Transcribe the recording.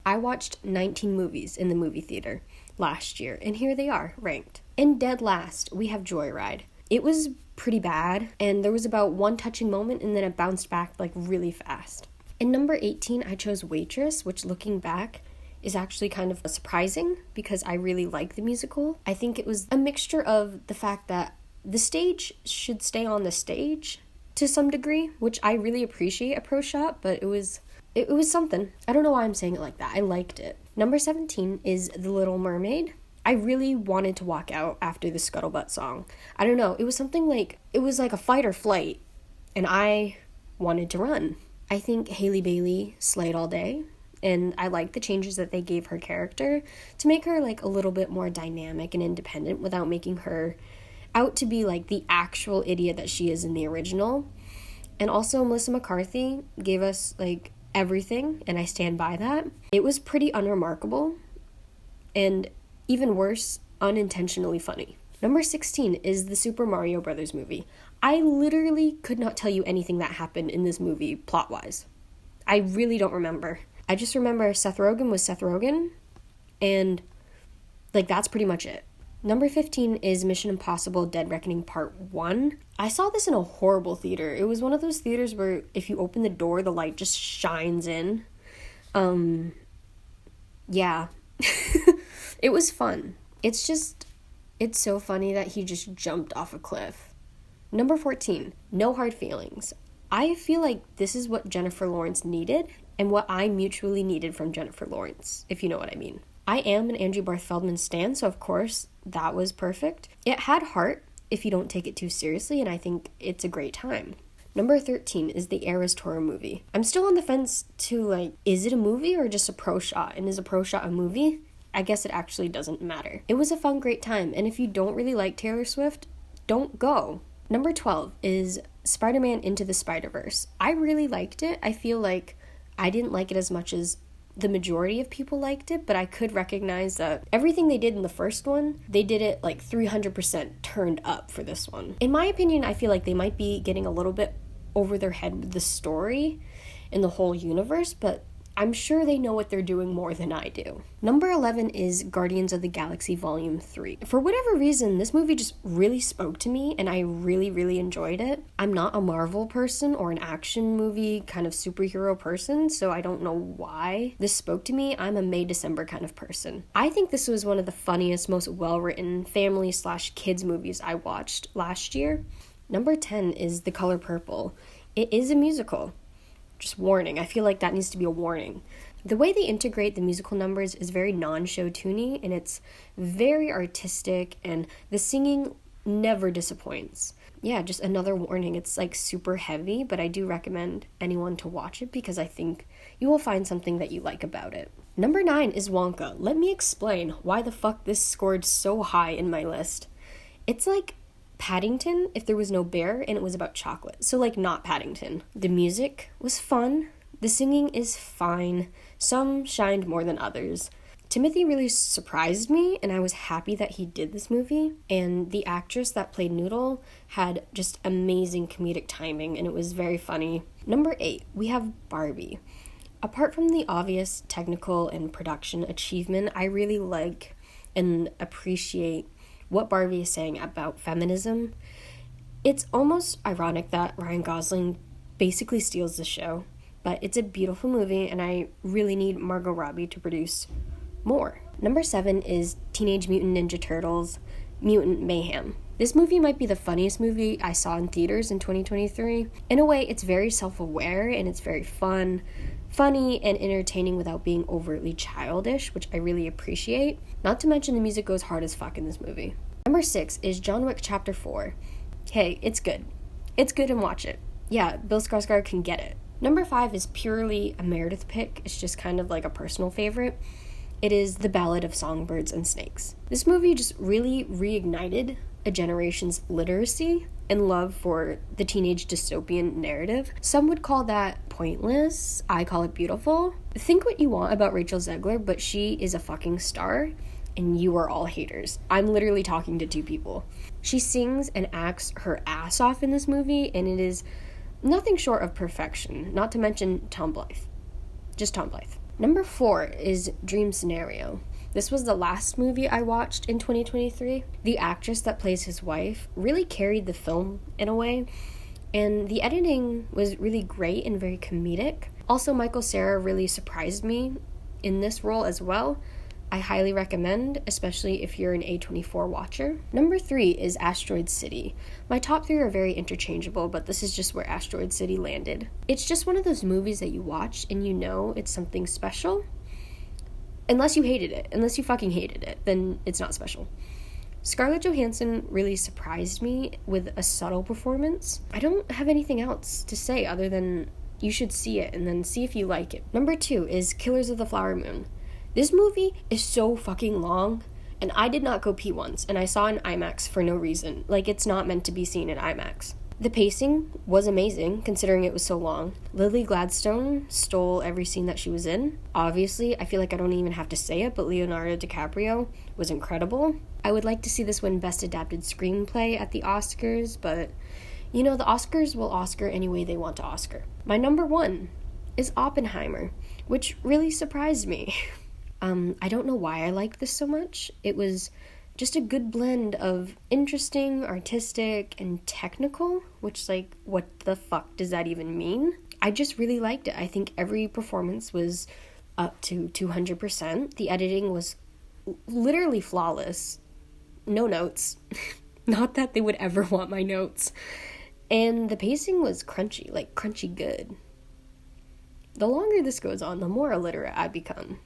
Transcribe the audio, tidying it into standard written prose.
I watched 19 movies in the movie theater last year, and here they are, ranked. In dead last, we have Joyride. It was pretty bad, and there was about one touching moment, and then it bounced back like really fast. In number 18, I chose Waitress, which looking back is actually kind of surprising because I really like the musical. I think it was a mixture of the fact that the stage should stay on the stage to some degree, which I really appreciate a pro shot, but it was something. I don't know why I'm saying it like that. I liked it. Number 17 is The Little Mermaid. I really wanted to walk out after the Scuttlebutt song. I don't know. It was something like, it was like a fight or flight, and I wanted to run. I think Hailey Bailey slayed all day, and I like the changes that they gave her character to make her like a little bit more dynamic and independent without making her out to be like the actual idiot that she is in the original. And also Melissa McCarthy gave us like everything, and I stand by that. It was pretty unremarkable, and even worse, unintentionally funny. Number 16 is the Super Mario Brothers movie. I literally could not tell you anything that happened in this movie plot-wise. I really don't remember. I just remember Seth Rogen was Seth Rogen, and like that's pretty much it. Number 15 is Mission Impossible Dead Reckoning Part 1. I saw this in a horrible theater. It was one of those theaters where if you open the door, the light just shines in. Yeah. It was fun. It's so funny that he just jumped off a cliff. Number 14, No Hard Feelings. I feel like this is what Jennifer Lawrence needed and what I mutually needed from Jennifer Lawrence, if you know what I mean. I am an Andrew Barth Feldman stan, so of course that was perfect. It had heart if you don't take it too seriously, and I think it's a great time. Number 13 is the Eras Tour movie. I'm still on the fence to like, is it a movie or just a pro shot? And is a pro shot a movie? I guess it actually doesn't matter. It was a fun, great time, and if you don't really like Taylor Swift, don't go. Number 12 is Spider-Man Into the Spider-Verse. I really liked it. I feel like I didn't like it as much as the majority of people liked it, but I could recognize that everything they did in the first one, they did it like 300% turned up for this one. In my opinion, I feel like they might be getting a little bit over their head with the story and the whole universe, but I'm sure they know what they're doing more than I do. Number 11 is Guardians of the Galaxy Volume 3. For whatever reason, this movie just really spoke to me, and I really, really enjoyed it. I'm not a Marvel person or an action movie kind of superhero person, so I don't know why this spoke to me. I'm a May-December kind of person. I think this was one of the funniest, most well-written family/kids movies I watched last year. Number 10 is The Color Purple. It is a musical. Just warning, I feel like that needs to be a warning. The way they integrate the musical numbers is very non-show tuney, and it's very artistic, and the singing never disappoints. Yeah, just another warning. It's like super heavy, but I do recommend anyone to watch it because I think you will find something that you like about it. Number 9 is Wonka. Let me explain why the fuck this scored so high in my list. It's like Paddington if there was no bear and it was about chocolate. So like not Paddington. The music was fun. The singing is fine. Some shined more than others. Timothy really surprised me, and I was happy that he did this movie. And the actress that played Noodle had just amazing comedic timing, and it was very funny. Number 8, we have Barbie. Apart from the obvious technical and production achievement, I really like and appreciate what Barbie is saying about feminism. It's almost ironic that Ryan Gosling basically steals the show, but it's a beautiful movie, and I really need Margot Robbie to produce more. Number 7 is Teenage Mutant Ninja Turtles Mutant Mayhem. This movie might be the funniest movie I saw in theaters in 2023. In a way, it's very self-aware, and it's very fun, funny, and entertaining without being overtly childish, which I really appreciate. Not to mention the music goes hard as fuck in this movie. Number 6 is John Wick Chapter 4. Hey, it's good. It's good, and watch it. Yeah, Bill Skarsgård can get it. Number 5 is purely a Meredith pick. It's just kind of like a personal favorite. It is The Ballad of Songbirds and Snakes. This movie just really reignited a generation's literacy and love for the teenage dystopian narrative. Some would call that pointless. I call it beautiful. Think what you want about Rachel Zegler, but she is a fucking star, and you are all haters. I'm literally talking to two people. She sings and acts her ass off in this movie, and it is nothing short of perfection, not to mention Tom Blythe. Just Tom Blythe. Number 4 is Dream Scenario. This was the last movie I watched in 2023. The actress that plays his wife really carried the film in a way, and the editing was really great and very comedic. Also, Michael Cera really surprised me in this role as well. I highly recommend, especially if you're an A24 watcher. Number 3 is Asteroid City. My top 3 are very interchangeable, but this is just where Asteroid City landed. It's just one of those movies that you watch and you know it's something special. Unless you hated it. Unless you fucking hated it, then it's not special. Scarlett Johansson really surprised me with a subtle performance. I don't have anything else to say other than you should see it and then see if you like it. Number 2 is Killers of the Flower Moon. This movie is so fucking long, and I did not go pee once, and I saw it in IMAX for no reason. Like, it's not meant to be seen in IMAX. The pacing was amazing, considering it was so long. Lily Gladstone stole every scene that she was in. Obviously, I feel like I don't even have to say it, but Leonardo DiCaprio was incredible. I would like to see this win Best Adapted Screenplay at the Oscars, but, you know, the Oscars will Oscar any way they want to Oscar. My number 1 is Oppenheimer, which really surprised me. I don't know why I liked this so much. It was just a good blend of interesting, artistic, and technical, which, like, what the fuck does that even mean? I just really liked it. I think every performance was up to 200%. The editing was literally flawless. No notes. Not that they would ever want my notes. And the pacing was crunchy, like crunchy good. The longer this goes on, the more illiterate I become.